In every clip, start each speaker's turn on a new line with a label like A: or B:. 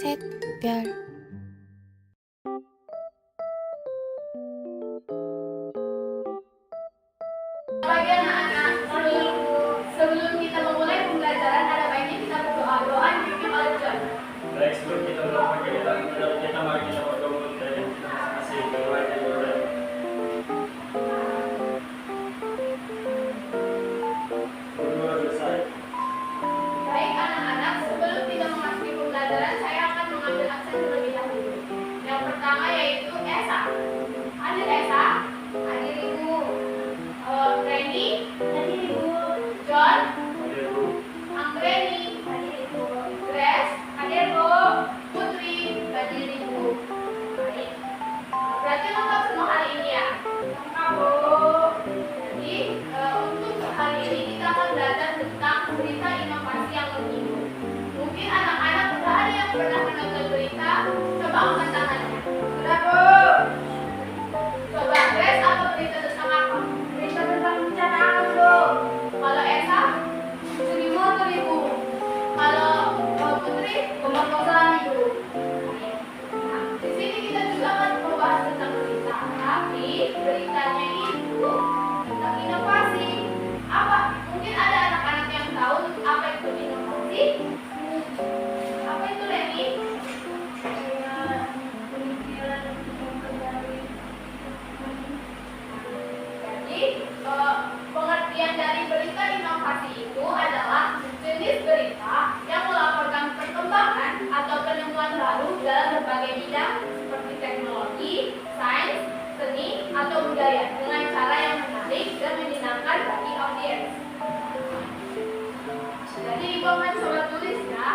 A: 셋, 별.
B: Bagi anak-anak, sebelum kita memulai pembelajaran, ada baiknya kita berdoa. Doa dipimpin oleh John.
C: Baik, sebelum kita melakukan kita mari kita berdoa dari kita masing-masing berdoa dan berdoa. Berdoa selesai.
B: Baik anak-anak, sebelum kita memasuki pembelajaran, saya akan mengambil absen terlebih dahulu. Yang pertama yaitu Esa. Hadir Esa? Hadir Ibu. Reni? Hadir Ibu. John?
C: Hadir Bu.
B: Anggreni? Hadir Ibu. Grace? Hadir Bu. Putri? Hadir Ibu. Baik. Berarti lengkap semua hari ini ya? Lengkap Bu. Jadi untuk hari ini kita akan belajar tentang berita inovasi yang menghibur. Mungkin anak-anak sudah ada yang pernah menonton berita, coba angkat tangannya. Sudah Bu. Coba Grace, apa berita tentang apa? Berita tentang bencana alam Bu. Kalau Esa, 1.000 atau 1.000? Kalau Putri, pemerkosaan Ibu. Nah, di sini kita juga akan membahas tentang berita, tapi beritanya itu tentang inovasi. Apa? Mungkin ada anak-anak yang tahu apa itu inovasi? Apa itu Leni? Jadi pengertian dari berita inovasi itu adalah jenis berita yang melaporkan perkembangan atau penemuan baru dalam berbagai bidang seperti teknologi, sains, seni, atau budaya dengan cara yang menarik dan menyenangkan bagi audiens. Jadi Ibu akan coba tulis ya.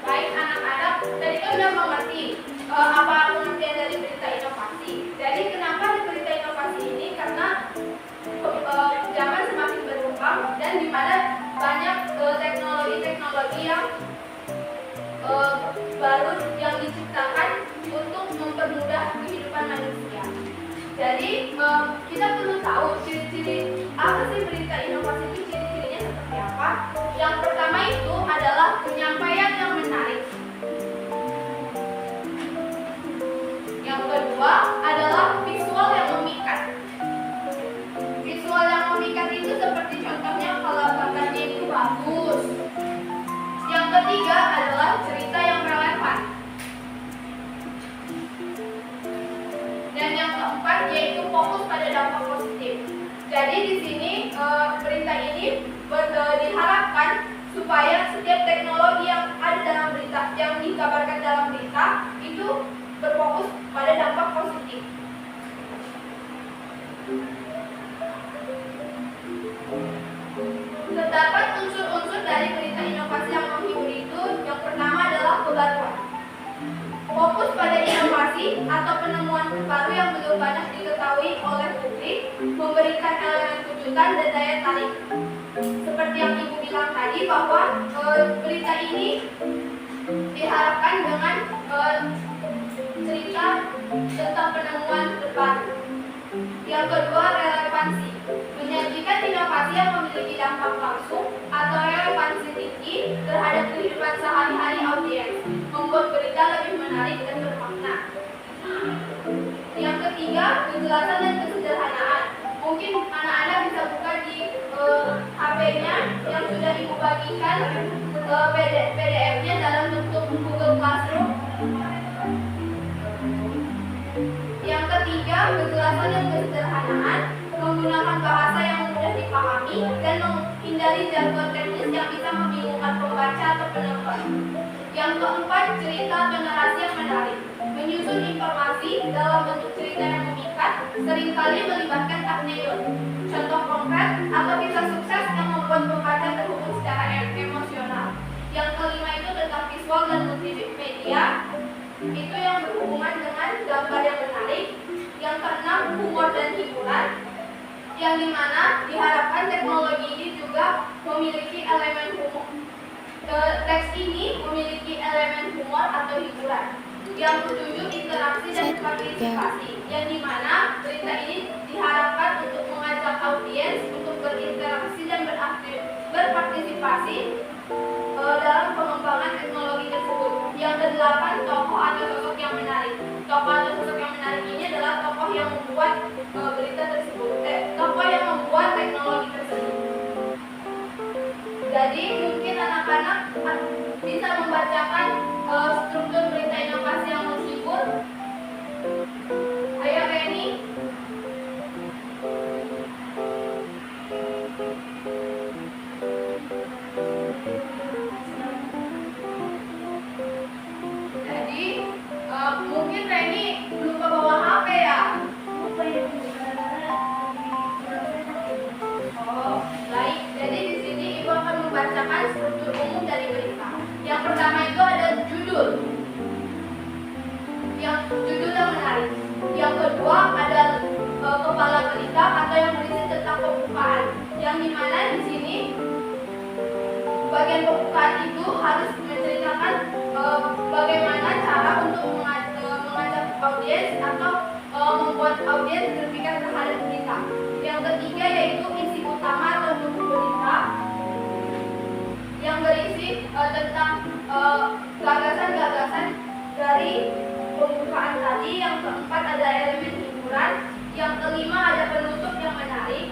B: Baik anak-anak, tadi kan udah mengerti apa pengertian dari berita inovasi. Jadi kenapa di berita inovasi ini? Karena zaman semakin berkembang dan di mana banyak teknologi-teknologi yang baru yang diciptakan untuk mempermudah kehidupan manusia. Jadi kita perlu tahu ciri-ciri apa sih berita inovasi itu, ciri-cirinya seperti apa. Yang pertama itu adalah penyampaian yang menarik. Yang kedua adalah visual yang memikat. Visual yang memikat itu seperti contohnya kalau gambarnya itu bagus. Yang ketiga adalah cerita yang relevan. Dan yang keempat yaitu fokus pada dampak positif. Jadi di sini berita ini diharapkan supaya setiap teknologi yang ada dalam berita, yang dikabarkan dalam berita itu berfokus pada dampak positif. Terdapat unsur-unsur dari berita inovasi yang menghibur itu. Yang pertama adalah kebaruan. Fokus pada inovasi atau penemuan baru yang belum banyak diketahui oleh publik, memberikan elemen kejutan dan daya tarik. Seperti yang Ibu bilang tadi bahwa berita ini diharapkan dengan cerita tentang penemuan terbaru. Yang kedua, relevansi. Menyajikan inovasi yang memiliki dampak langsung atau relevansi tinggi terhadap kehidupan sehari-hari audiens, membuat berita lebih menarik dan bermakna. Yang ketiga, kejelasan dan kesederhanaan. Mungkin anak-anak bisa buka di HP-nya yang sudah Ibu bagikan PDF-nya dalam bentuk Google Classroom. Yang ketiga, kejelasan dan kesederhanaan, menggunakan bahasa yang mudah dipahami dan menghindari jargon teknis yang bisa membingungkan pembaca atau penonton. Yang keempat, cerita atau narasi yang menarik, menyusun informasi dalam bentuk cerita yang memikat, seringkali melibatkan agneyon, contoh konkret atau kisah sukses yang membuat pembaca terhubung secara emosional. Yang kelima itu tentang visual dan multimedia, itu yang berhubungan dengan gambar yang menarik. Yang keenam, humor dan hiburan. yang dimana diharapkan teknologi ini juga memiliki elemen humor. Teks ini memiliki elemen humor atau hiburan yang bertujuan interaksi dan partisipasi, yang dimana berita ini diharapkan untuk mengajak audiens untuk berinteraksi dan berpartisipasi dalam pengembangan teknologi tersebut. Yang kedelapan, tokoh atau sosok yang menarik. Tokoh atau sosok yang menarik ini adalah tokoh yang membuat berita tersebut, tokoh yang membuat teknologi tersebut. Jadi mungkin anak-anak bisa membacakan struktur berita inovasi yang menghibur. Ayo Reni. Jadi mungkin Reni lupa bawa HP ya? Oh, baik. Jadi di sini Ibu akan membacakan struktur umum dari berita. Yang pertama itu ada judul. Yang judul yang menarik. Yang kedua ada kepala berita atau yang berisi tentang pembukaan. Yang dimana di sini bagian pembukaan itu harus menceritakan bagaimana cara untuk mengajak audiens atau membuat audiens berpikir terhadap berita. Yang ketiga yaitu isi utama atau buku berita yang berisi tentang gagasan-gagasan dari pembukaan tadi. Yang keempat ada elemen hiburan. Yang kelima ada penutup yang menarik.